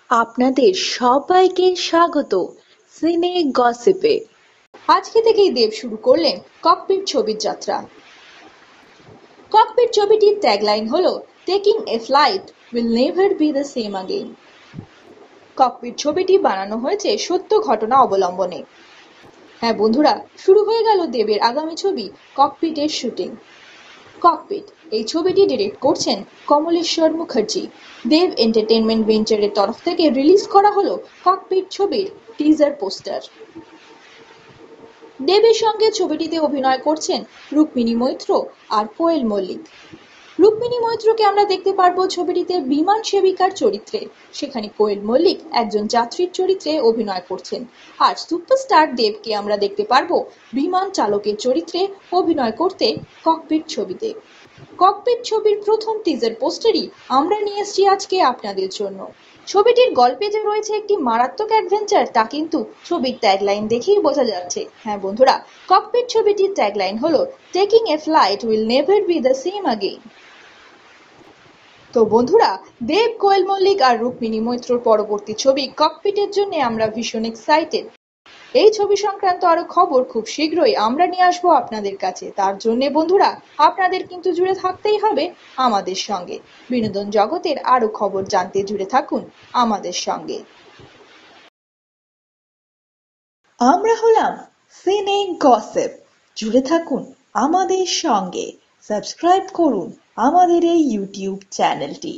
আপনাদের সবাইকে স্বাগত সিনে গসিপে। আজকে থেকেই দেব শুরু করলেন ককপিট ছবির যাত্রা। ককপিট ছবিটির ট্যাগলাইন হলো taking a flight will never be the same again. Cockpit ছবিটি বানানো হয়েছে সত্য ঘটনা অবলম্বনে। হ্যাঁ বন্ধুরা, শুরু হয়ে গেল দেবের আগামী ছবি ককপিটের শুটিং। ককপিট এই ছবিটি ডিরেক্ট করছেন কমলেশ্বর মুখার্জি। দেব এন্টারটেনমেন্ট ভেঞ্চারের তরফ থেকে রিলিজ করা হলো ককপিট ছবির টিজার পোস্টার। দেবের সঙ্গে ছবিটিতে অভিনয় করছেন রুক্মিণী মৈত্র আর কোয়েল মল্লিক। রুক্মিণী মৈত্রকে আমরা দেখতে পারবো ছবিটিতে বিমান সেবিকার চরিত্রে, সেখানে কোয়েল মল্লিক একজন যাত্রীর চরিত্রে অভিনয় করছেন। আর সুপারস্টার দেবকে আমরা দেখতে পারবো বিমান চালকের চরিত্রে অভিনয় করতে ককপিট ছবিতে। ককপিট ছবির প্রথম টিজার পোস্টারই আমরা নিয়ে এসেছি আজকে আপনাদের জন্য। ছবিটির গল্পে যে রয়েছে একটি মারাত্মক অ্যাডভেঞ্চার তা কিন্তু ছবির ট্যাগলাইন দেখেই বোঝা যাচ্ছে। হ্যাঁ বন্ধুরা, ককপিট ছবিটির ট্যাগলাইন হলো taking a flight will never be the same again. তো বন্ধুরা, দেব, কোয়েল মল্লিক আর রুক্মিণী মৈত্রর পরবর্তী ছবি ককপিটের জন্য আমরা ভীষণ এক্সাইটেড। এই ছবি সংক্রান্ত আরো খবর খুব শীঘ্রই আমরা নিয়ে আসবো আপনাদের কাছে। তার জন্য বন্ধুরা, আপনাদের কিন্তু জুড়ে থাকতেই হবে আমাদের সঙ্গে। বিনোদন জগতের আরো খবর জানতে জুড়ে থাকুন আমাদের সঙ্গে। আমরা হলাম সিনে গসিপ। জুড়ে থাকুন আমাদের সঙ্গে, সাবস্ক্রাইব করুন আমাদের এই ইউটিউব চ্যানেলটি।